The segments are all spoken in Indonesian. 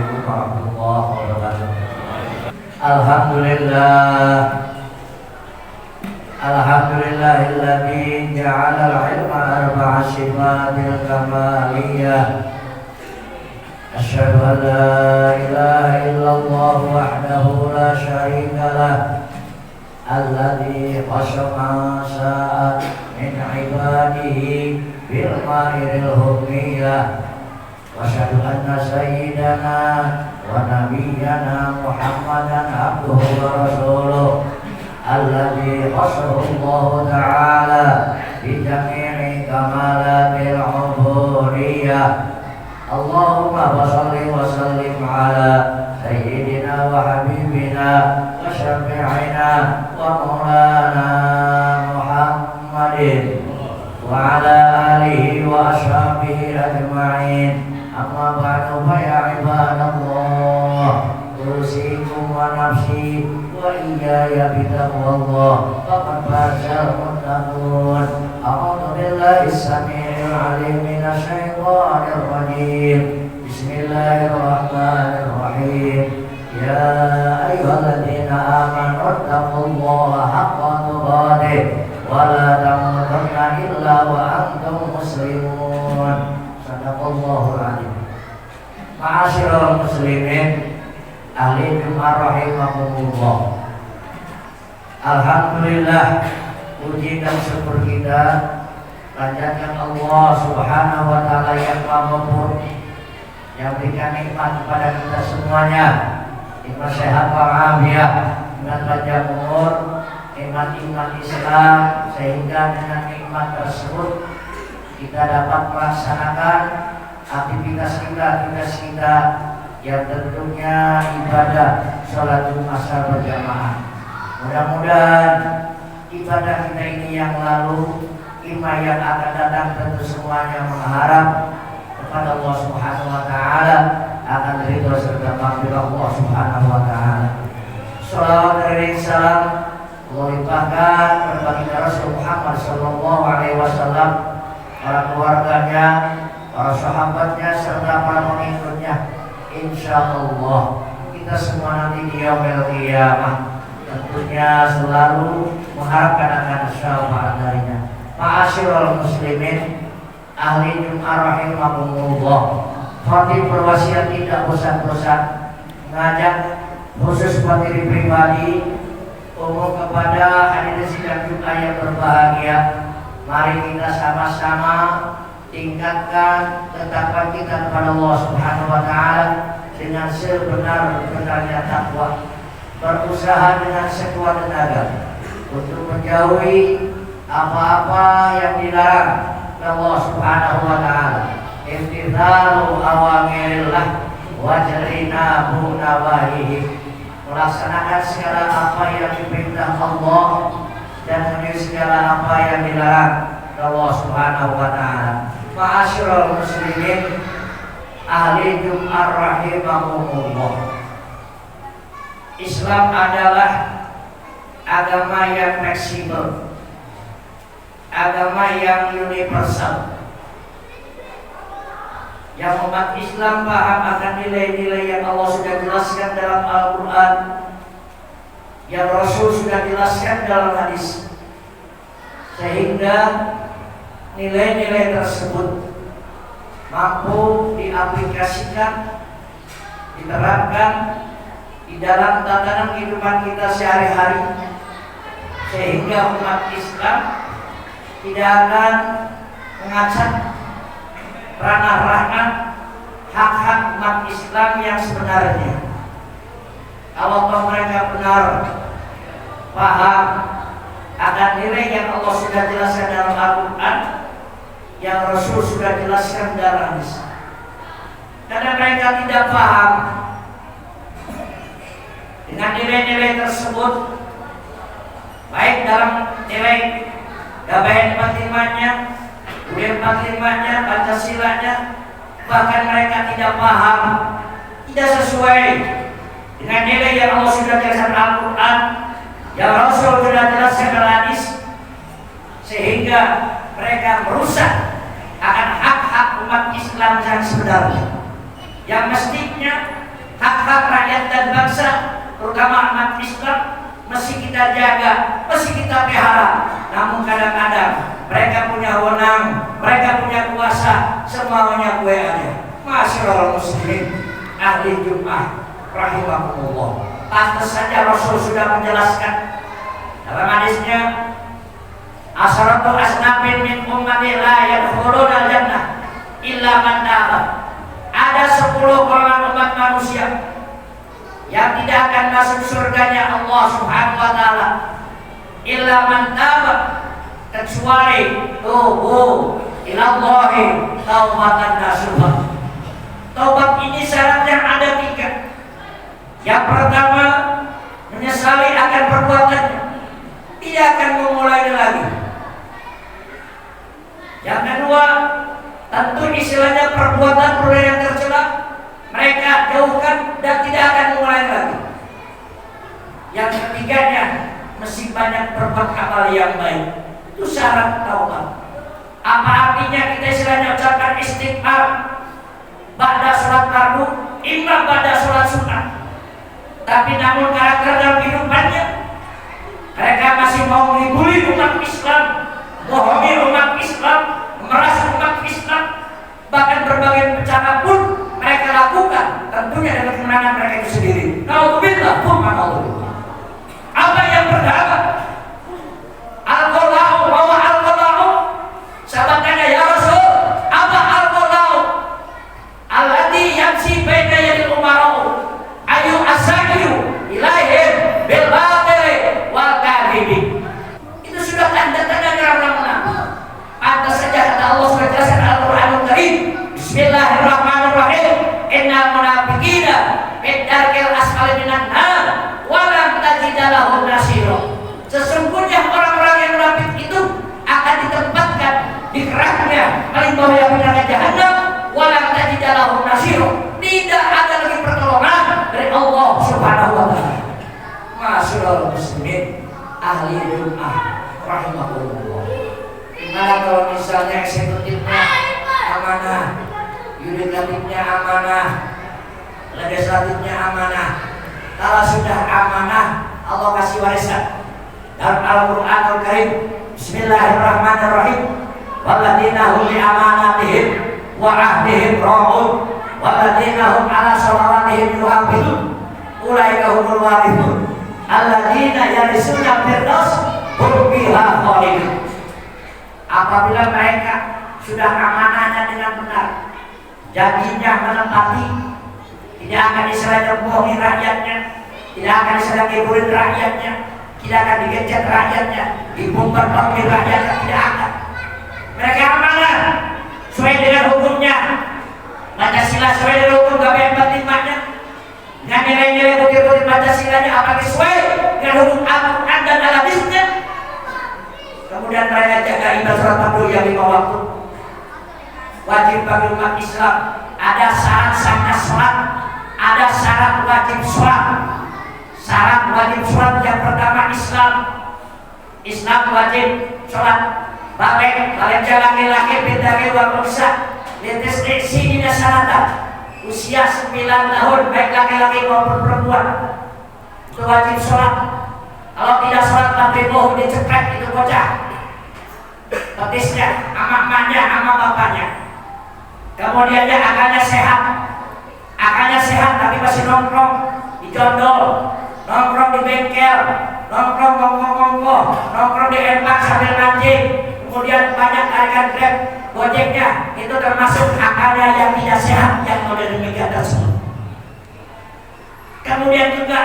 Assalamualaikum warahmatullahi wabarakatuh. Alhamdulillahilladzi ja'ala al-ilma arba'a sifatil kamaliyah. Asyhadu an la ilaha illallah wahdahu la syarika lah. Alladzi qasama sa'a min ibadihi bil ma'iril hukmiyah. Wa asyhadu anna sayyidana wa nabiyyana Muhammadan abduhu wa rasuluh alladzi qasahu Allah ta'ala bi jami'i kamalatil ubudiyyah. Allahumma shalli wa sallim ala sayyidina wa habibina wa syafi'ina wa maulana Muhammadin wa ala alihi wa ashabihi ajma'in. Amma ba'du fa ya ibadallah, usikum wa nafsi wa iyaya bitaqwallah faqad fazal muttaqun. A'udzu billahi as-sami'il 'alim minasy syaithanir rajim. Bismillahirrahmanirrahim. Ya ayyuhalladzina amanu taqullaha haqqa tuqatih wa la tamutunna illa wa antum muslimun. Sadaqallahul 'azim. Ma'asyiral muslimin, ahli Jumat rahimakumullah. Alhamdulillah, puji dan syukur kita panjatkan Allah Subhanahu wa taala yang Maha yang berikan nikmat kepada kita semuanya, nikmat sehat walafiat, nikmat panjang umur, nikmat iman Islam, sehingga dengan nikmat tersebut kita dapat melaksanakan aktivitas kita yang tentunya ibadah sholat asar berjamaah. Mudah-mudahan ibadah kita ini yang lalu, iman yang akan datang, tentu semuanya mengharap kepada Allah Subhanahu wa taala akan ridho serta maghfirah Allah Subhanahu wa taala. Shalawat dan salam Allah limpahkan kepada baginda Rasul Muhammad sallallahu alaihi wasallam, para keluarganya, para sahabatnya serta para pengikutnya. Insyaallah kita semua nanti di yaumil qiyamah tentunya selalu mengharapkan akan syafaat darinya. Ma'asyiral muslimin, ahli Jumat rahimakumullah. Khatib berwasiat tidak bosan-bosan mengajak khusus buat diri pribadi umum kepada hadirin sidang Jumat yang berbahagia. Mari kita sama-sama tingkatkan ketakwaan kita kepada Allah Subhanahu wa taala dengan sebenar-benarnya takwa. Berusaha dengan sekuat tenaga untuk menjauhi apa-apa yang dilarang Allah Subhanahu wa taala. Imtithalu awamirillah wa jalinabu nawahihi. Melaksanakan segala apa yang diperintah Allah dan menjauhi segala apa yang dilarang Allah Subhanahu wa taala. Ma'asyiral muslimin, ahli Jumat rahimakumullah. Islam adalah agama yang fleksibel, agama yang universal, yang umat Islam paham akan nilai-nilai yang Allah sudah jelaskan dalam Al-Quran, yang Rasul sudah jelaskan dalam hadis, sehingga nilai-nilai tersebut mampu diaplikasikan, diterapkan di dalam tatanan kehidupan kita sehari-hari, sehingga umat Islam tidak akan mengacak ranah-ranah hak-hak umat Islam yang sebenarnya. Kalau mereka benar paham akan nilai yang Allah sudah jelaskan dalam Al-Quran, yang Rasul sudah jelaskan dalam hadis, karena mereka tidak paham dengan nilai-nilai tersebut, baik dalam nilai Gabayan 45-nya, UUD 45-nya, Pancasilanya, bahkan mereka tidak paham, tidak sesuai dengan nilai yang Allah sudah jelaskan Al-Quran, yang Rasul sudah jelaskan dalam hadis, sehingga mereka merusak akan hak-hak umat Islam yang sebenarnya, yang mestinya hak-hak rakyat dan bangsa, terutama umat Islam, mesti kita jaga, mesti kita pelihara. Namun kadang-kadang mereka punya wewenang, mereka punya kuasa, semuanya gue aja. Masyaallah muslimin ahli Jumat rahimahumullah. Pantas saja Rasul sudah menjelaskan dalam hadisnya, asharatu asnafin min ummati la yadkhuluna al-jannah illa man taba. Ada 10 golongan umat manusia yang tidak akan masuk surganya Allah Subhanahu wa taala illa man taba, kecuali tubu ilallahi taubatan nasuha. Taubat ini syaratnya ada 3. Yang pertama, menyesali akan perbuatannya, tidak akan memulai lagi. Yang kedua, tentu istilahnya perbuatan yang tercela mereka jauhkan dan tidak akan mulai lagi. Yang ketiganya, mesti banyak berbuat amal yang baik. Itu syarat taubat. Apa artinya kita istilahnya ucapkan istighfar ba'da sholat fardu, imam ba'da sholat sunnah, tapi namun karakter dalam kehidupannya mereka masih mau menibuli umat Islam, bohongi umat Islam, memeras umat Islam, bahkan berbagai bencana pun mereka lakukan, tentunya dengan kemenangan mereka itu sendiri. Naudzubillah, apa yang pertama? Al-Qalau bahwa Al-Qalau, sahabat tanya, ya Rasul, apa Al-Qalau? Alladhi yamsi baina yadil umarau ayu asakiyu ilaihim bil batili wal kadhibi. Itu sudah tanda-tanda orang munafik. Pantas saja kata Allah sudah jelaskan Al-Qur'anul Karim, bismillahirrahmanirrahim, innal munafiqina fi darkil asfali minan nar wa lam tajid lahum nasira. Sesungguhnya orang-orang yang munafik itu akan ditempatkan di keraknya paling bawah yang neraka jahanam, wa lam tajid lahum nasira. Tidak ada lagi pertolongan dari Allah Subhanahu wa taala. Masyaallah muslimin ahli Jumat rahimahullah. Gimana kalau misalnya eksekutifnya amanah, yudikatifnya amanah, legislatifnya amanah. Kalau sudah amanah, Allah kasih warisan dalam Al-Qur'anul Karim, bismillahirrahmanirrahim, walladzina hum li amanatihim wa ahdihim ra'un walladzina hum ala salawatihim yuhafizun ulaika humul warithun alladzina yarisuna firdaus hum fiha khalidun. Apabila mereka sudah amanahnya dengan benar, janjinya menepati, tidak akan istilahnya bohongi rakyatnya, tidak akan istilahnya ngibulin rakyatnya, tidak akan digencet rakyatnya, dibombardir rakyatnya, tidak akan. Mereka amanah sesuai dengan hukumnya, Pancasila sesuai dengan hukum KPM 45-nya, dengan nilai-nilai bukti-bukti Pancasilanya apakah sesuai dengan hukum Al-Quran dan Al-Hadisnya. Kemudian mereka jaga ibadah sholat fardu yang 5 waktu. Wajib bagi umat Islam, ada syarat sahnya sholat, ada syarat wajib sholat. Syarat wajib sholat yang pertama Islam wajib sholat. Balik laki-laki bintang wa unsa lintas sini syaratan, usia 9 tahun baik laki-laki maupun perempuan itu wajib sholat. Kalau tidak sholat nanti mau diceprek itu bocah, petisnya sama emaknya sama bapaknya. Kemudian dia akalnya sehat tapi masih nongkrong di jondol, nongkrong di bengkel, nongkrong ngomong-ngomong, nongkrong di empak sambil mancing, kemudian banyak tarikan Grab, Gojeknya, itu termasuk akalnya yang tidak sehat, yang model demikian tersebut. Kemudian juga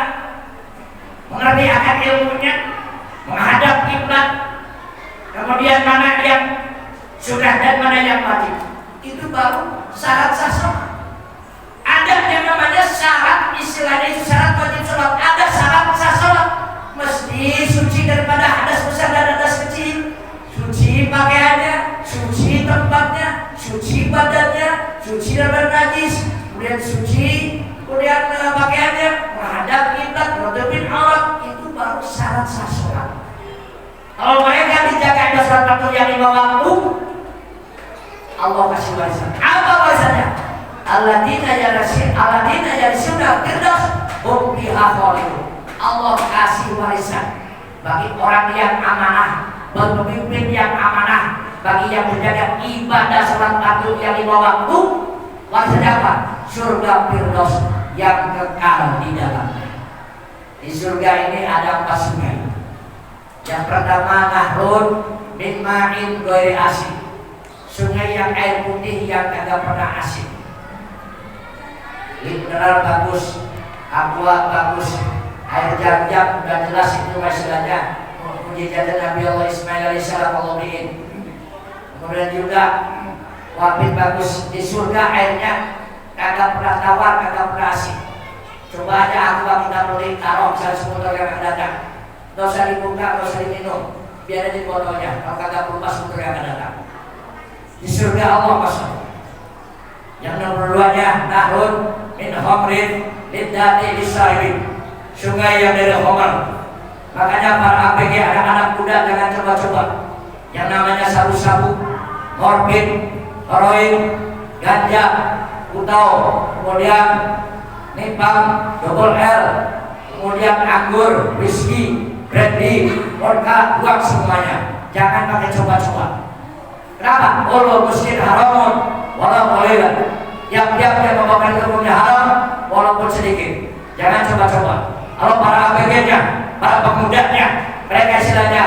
mengerti akan ilmunya, menghadap kiblat, kemudian mana yang sudah dan mana yang wajib, itu baru syarat sah sholat. Ada yang namanya syarat, istilahnya itu syarat wajib sholat. Ada syarat sah sholat, mesti suci daripada hadas besar dan hadas kecil, suci pakaiannya, suci tempatnya, suci badannya, suci dari najis, kemudian suci, kemudian pakaiannya, menghadap kiblat, menutupin aurat, itu baru syarat sah sholat. Kalau mereka dijaga ada sholat waktu yang 5 waktu, Allah kasih warisan. Apa warisannya? alladzina yarisuna firdaus hum fiha khalidun. Allah kasih warisan bagi orang yang amanah, pemimpin yang amanah, bagi yang menjaga ibadah salat fardu yang 5 waktu. Warisan apa? Surga firdaus yang kekal di dalamnya. Di surga ini ada 4 sungai. Yang pertama nahrun min ma'in ghairi asin, sungai yang air putih yang kagak pernah asin. Mineral bagus, aqua bagus, air jam-jam udah jelas itu istilahnya mujizat Nabi Allah Ismail alaihissalam Allah bikin. Kemudian juga wabit bagus, di surga airnya kagak pernah tawar, kagak pernah asin. Coba aja aqua kita beli taruh misalnya semotor yang akan datang, nggak usah dibuka, nggak usah diminum, biar ada di botolnya. Kalau kagak berubah semotor yang akan datang. Di surga Allah masuk. Yang nomor 2-nya nahrun min khamrin liddati lisaribin, sungai yang dari khamr. Makanya para APG anak-anak muda jangan coba-coba yang namanya sabu-sabu, morfin, heroin, ganja, kutau, kemudian nipam, double L, kemudian anggur, whisky, brandy, vodka, buang semuanya. Jangan pakai coba-coba. Kenapa? Allah muskin haramun walau qalilan. Tiap-tiap yang membawakan hukumnya haram walaupun sedikit. Jangan coba-coba. Kalau para APG-nya, para pemudanya, mereka istilahnya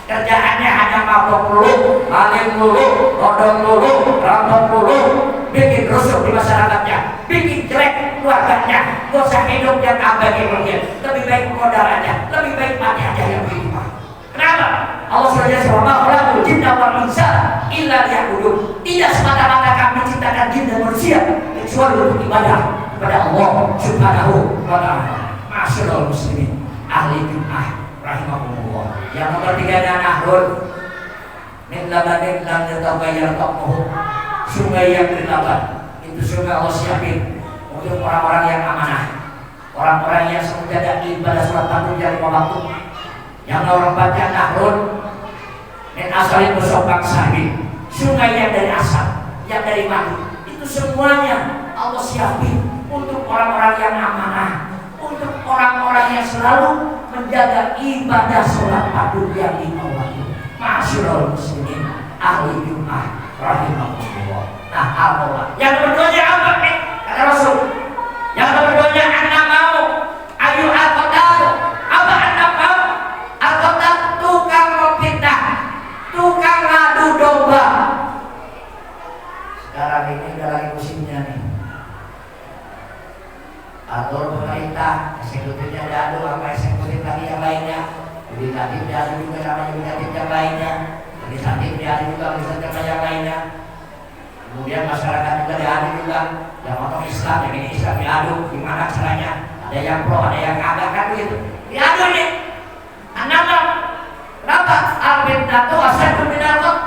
kerjaannya hanya mabok dulu, maling dulu, rodong dulu, rampok dulu, bikin rusuh di masyarakatnya, bikin jelek keluarganya. Gak usah hidup yang APG mungkin. Lebih baik modal aja, lebih baik mati aja yang begini. Kenapa? Allah sudah jelas bahwa khalaqul jinna wal insa illa liya'budun. Tidak semata-mata kami ciptakan jin dan manusia kecuali untuk ibadah kepada Allah Subhanahu wa ta'ala. Masyaallah muslimin ahli Jumat rahimahumullah. Yang nomor 3-nya nahrun min labanin lam yataghayyar ta'muhu, sungai yang berlaban. Itu sungai Allah siapin untuk orang-orang yang amanah, orang-orang yang menjaga ibadah salat fardu yang 5 waktu. Yang nomor 4-nya nahrun min asalin musabbaq sabi, sungai yang dari asal, yang dari madu. Itu semuanya Allah siapin untuk orang-orang yang amanah, untuk orang-orang yang selalu menjaga ibadah sholat fardu yang 5 waktu. Masyaallah muslimin ahli Jumat rahimahullah. Nah, Allah. Yang berdoanya apa nih? Kata Rasul. Yang berdoanya anak mau ayu al-qadar. Apa anak mau? Al-qadar tukang memfitnah, tukang ngadu domba. Sekarang ini udah lagi musimnya nih. Atur pemerintah, eksekutifnya diadu sama eksekutif lagi yang lainnya, legislatif diadu juga sama legislatif yang lainnya, legislatif diadu juga legislatif yang lainnya. Kemudian masyarakat juga diadu juga, yang ngomong Islam, yang ini Islam diadu, gimana caranya? Ada yang pro, ada yang agak kan begitu. Diadu nih. Anaknya, kenapa? Al-fitnah itu asyaddu minal qatl.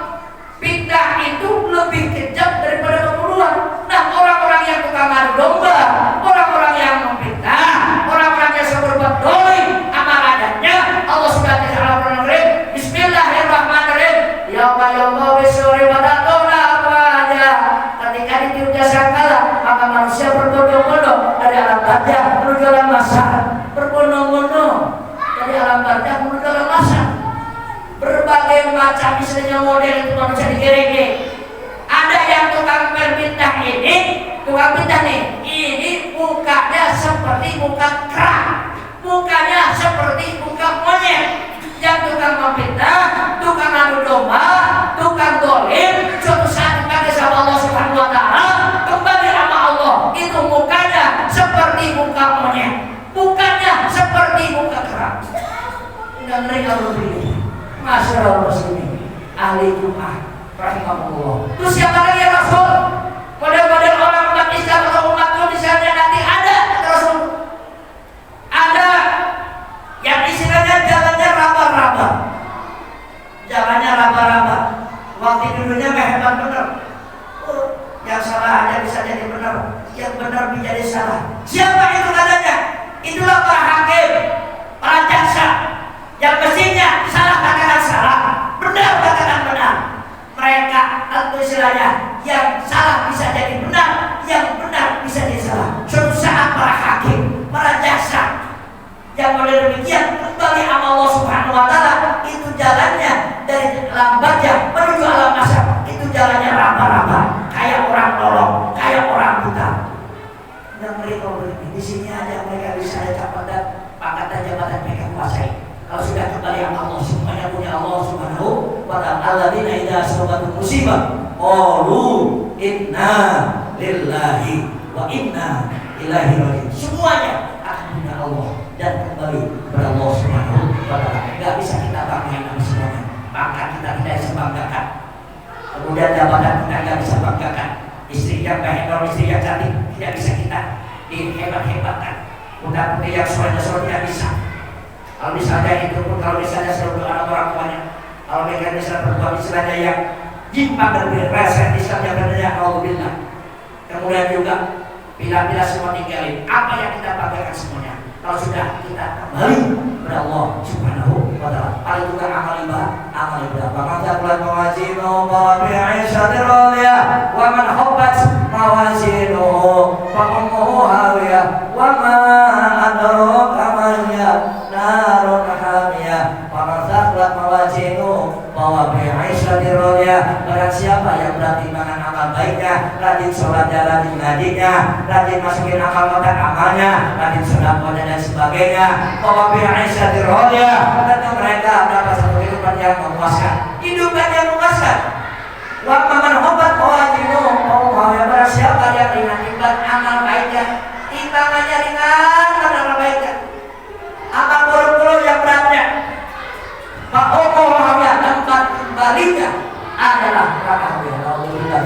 Fitnah itu lebih kejam daripada pembunuhan. Nah, orang-orang yang tukang adu domba, orang-orang yang memfitnah, orang-orang yang berbuat dolim sama rakyatnya, Allah sudah Al-Qur'an Bismillahirrahmanirrahim. Yauma yauma bisuri wadatuna aja. Ketika ditiupnya sangkala, maka manusia berbondong-bondong dari alam barzah menuju alam mahsyar. Berbondong-bondong dari alam barzah menuju alam mahsyar. Berbagai macam misalnya model itu manusia digiring. Ada yang tukang berfitnah ini, tukang fitnah nih, ini mukanya seperti muka kera, mukanya seperti muka monyet. Yang tukang memfitnah, tukang adu domba, tukang dolim, suatu saat dipakai sama Allah Subhanahu wa ta'ala, kembali sama Allah, itu mukanya seperti muka monyet, mukanya seperti muka kera. Enggak ngeri kalau begini. Masyaallah muslimin ahli Jumat rahimahullah. Terus siapa lagi ya Rasul? Model-model orang umat Islam atau umatku misalnya nanti ada kata Rasul. Ada yang istilahnya jalannya raba-raba. Jalannya raba-raba. Waktu dulunya hebat benar. Yang salah aja bisa jadi benar, yang benar bisa jadi salah. Siapa itu katanya? Itulah para hakim, para jaksa yang mestinya salah katakan salah, benar katakan benar. Mereka atau istilahnya yang salah bisa jadi benar, yang benar bisa jadi salah. Suatu saat para hakim, para jaksa yang model demikian kembali sama Allah Subhanahu wa taala, itu jalannya dari alam barzah menuju alam mahsyar, itu jalannya raba-raba, kayak orang nolong, kayak orang buta. Dan mereka di sini aja mereka bisa ada pangkat dan jabatan mereka kuasai. Kalau sudah kembali sama Allah, semuanya punya Allah Subhanahu wa taala. Alladzina idza asabatum musibah qalu inna lillahi wa inna ilaihi raji'un. Semuanya akan punya Allah dan kembali kepada Allah Subhanahu wa taala. Enggak bisa kita banggakan sama semuanya. Pangkat kita tidak bisa banggakan. Kemudian jabatan kita tidak bisa banggakan. Istri yang baik atau istri yang cantik tidak bisa kita dihebat-hebatkan. Putra-putri yang soleh-soleh tidak bisa. Kalau misalnya itu pun, kalau misalnya selalu doa orang tuanya, kalau mereka misalnya berbuat istilahnya yang jimpang dan berrasa istilahnya benar, alhamdulillah. Kemudian juga bila-bila semua tinggalin, apa yang kita banggakan semuanya. Kalau sudah kita kembali kepada Allah Subhanahu wa taala. Paling juga amal ibadah. Maka bulan mawazinu bi'isyatir radiyah wa man habbat mawazinu fa ummuhu hawiyah wa ma adraka ma hiya narun hamiyah. Maka bulan mawazinu bi'isyatir radiyah. Barang siapa yang bertimbangan amal baiknya, rajin sholatnya, rajin ngajinya, rajin masukin amal kotak amalnya, rajin sedekahnya dan sebagainya. Bahwa bi'isyatir radiyah, tentu mereka dapat satu kehidupan yang memuaskan, hidupan yang memuaskan. Wa man habbat mawazinu barang siapa yang ringan timbang amal baiknya, timbangannya ringan amal baiknya, amal buruk-buruk yang beratnya, tempat kembalinya adalah neraka. Alhamdulillah,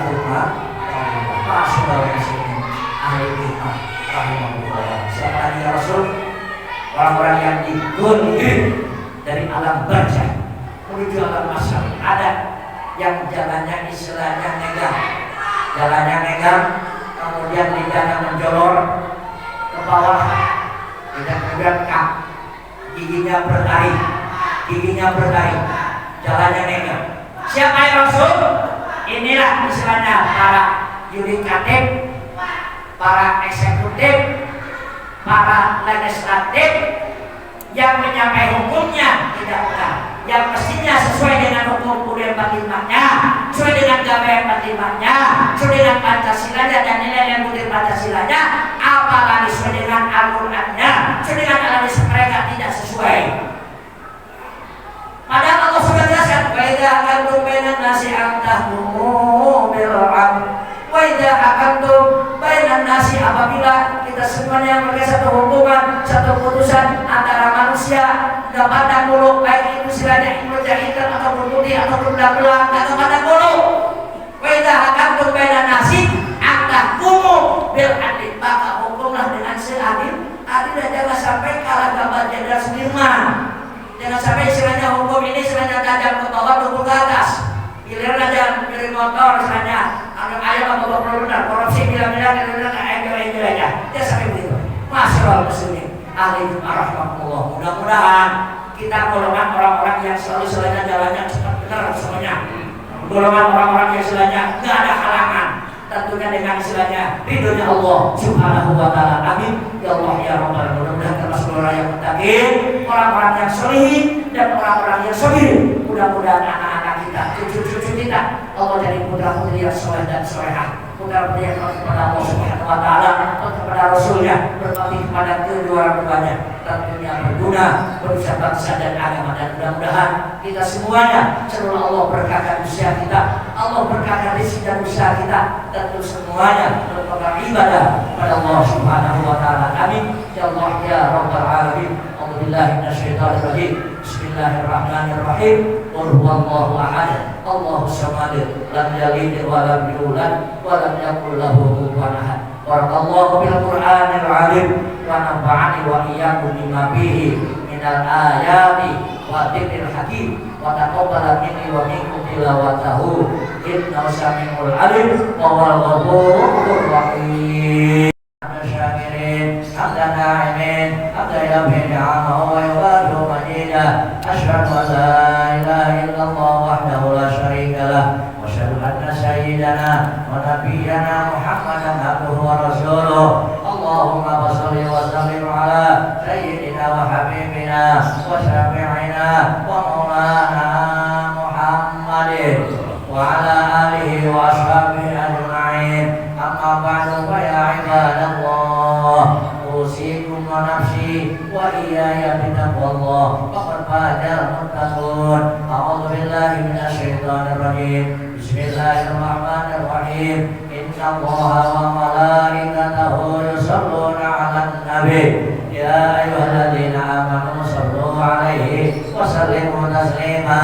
masyaallah muslimin ahli iman rahimahullah. Siapa tadi ya Rasul? Orang-orang yang digolong dari alam barzah menuju alam mahsyar. Ada yang jalannya istilahnya negang, kemudian lidahnya menjolor ke bawah, dan kemudian giginya bertaring, jalannya negang. Siapa yang Rasul? Inilah istilahnya para yudikatif, para eksekutif, para legislatif yang menyampaikan hukumnya tidak benar, yang mestinya sesuai dengan hukum Uud 45-nya, sesuai dengan gawean 45-nya, sesuai dengan Pancasilanya dan nilai-nilai Uud Pancasilanya, apalagi sesuai dengan Al-Qur'annya, sesuai dengan hadis mereka tidak sesuai. Padahal Allah sudah jelaskan, wa idza hakamtum bainan nasi an tahkumu bil 'adl. Wa idza hakamtum bainan nasi, apabila kita semuanya memiliki satu hukuman, satu putusan antara manusia, enggak pandang bulu, baik itu istilahnya mujahidkan atau putih atau belang-belang, enggak pandang bulu. Wa idza hakamtum bainan nasi an tahkumu bil 'adl, maka hukumlah dengan seadil. Adil, jangan sampai kalah gambar Jenderal Sudirman. Jangan sampai istilahnya hukum ini istilahnya tajam ke bawah, tubuh ke atas. Giliran aja miring motor istilahnya, anggap ayam atau benar korupsi bilang-bilang enggak aja. Dia sampai begitu. Masyaallah muslimin ahli rahmatullah. Mudah-mudahan kita golongan orang-orang yang selalu istilahnya jalannya cepat benar semuanya. Golongan orang-orang yang istilahnya enggak ada halangan. Tentunya dengan istilahnya ridhonya Allah Subhanahu wa taala. Amin ya Allah ya Rabbal alamin. Mudah-mudahan termasuk orang yang muttaqin, orang-orang yang sholih dan orang-orang yang sholih. Mudah-mudahan anak-anak kita, cucu-cucu kita Allah jadi putra-putri yang soleh dan solehah, putra-putri yang taat kepada Allah Subhanahu wa taala, taat kepada Rasulnya, berbakti kepada kedua orang tuanya, tentunya berguna berusaha bangsa dan agama. Dan mudah-mudahan kita semuanya seluruh Allah berkahkan usia kita, Allah berkahkan rezeki dan usaha kita, tentu semuanya merupakan ibadah kepada Allah Subhanahu wa taala. Amin ya Allah ya Rabbal alamin. Alhamdulillah minasyaitonir rajim. Bismillahirrahmanirrahim. Qul huwallahu ahad, Allahus samad, lam yalid wa lam yulad wa lam yakul lahu kufuwan ahad. Barakallahu bil Qur'anil azim wa nafa'ani wa iyyakum bima fihi minal ayati wa dzikril hakim wa taqabbal minni wa minkum tilawatahu innahu samiul alim wa huwal ghafurur rahim. Syakirin hamdan na'imin hamdan yafi ni'amahu wa yubadu majidah. Asyhadu an la ilaha illallah wahdahu la syarika lah wa وأشهد أن سيدنا ونبينا محمدا عبده ورسوله اللهم صل وسلم على سيدنا وحبيبنا وشفيعنا ومولانا محمد وعلى آله وأصحابه أجمعين أما بعد فيا عباد الله أوصيكم ونفسي وإياي بتقوى الله فقد فاز المتقون أعوذ بالله من الشيطان الرجيم بسم الله الرحمن الرحيم إن الله وملائكته يصلون على النبي يا أيها الذين آمنوا صلوا عليه وسلموا تسليما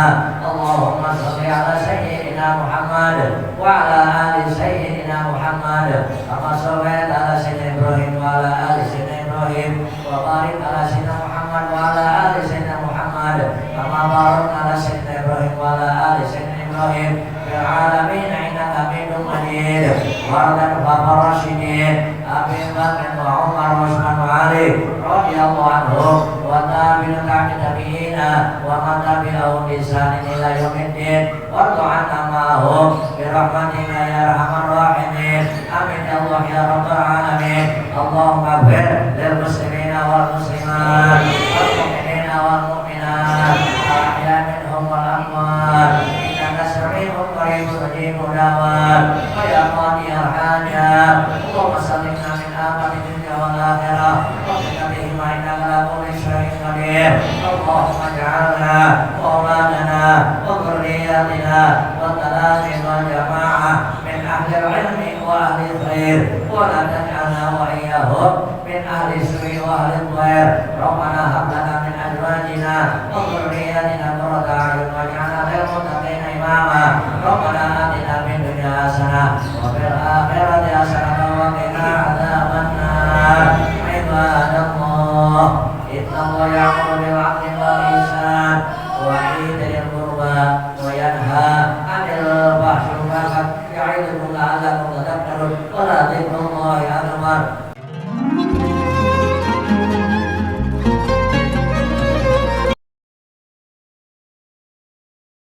اللهم صل على سيدنا محمد وعلى آل سيدنا محمد كما صليت على سيدنا إبراهيم وعلى آل سيدنا إبراهيم وبارك على سيدنا محمد وعلى آل سيدنا محمد كما باركت على سيدنا إبراهيم وعلى آل سيدنا إبراهيم في العالمين إنك حميد مجيد وارض عن الراشدين أبي بكر وعمر وعثمان وعلي رضي الله عنهم وتابعين التابعين ومن تبعهم بإحسان إلى يوم الدين وارض عنا معهم برحمتك يا أرحم الراحمين آمين يا الله يا رب العالمين اللهم اغفر للمسلمين والمسلمات والمؤمنين والمؤمنات الأحياء منهم والأموات إنك سميع قريب مجيب دعوات ويا قاضي الحاجات اللهم سلمنا من آفات الدنيا والآخرة وقنا بهما إنك على كل شيء قدير اللهم اجعلنا وأولادنا وذرياتنا والتلاميذ والجماعة من أهل العلم وأهل الخير ولا تجعلنا وإياهم من أهل السوء وأهل الضير ربنا هب لنا من أزواجنا وذرياتنا قرة أعين واجعلنا للمتقين إماما ربنا آتنا في الدنيا حسنة وفي الآخرة حسنة وقنا عذاب النار عباد الله إن الله يأمر بالعدل والإحسان وإيتاء ذي القربى وينهى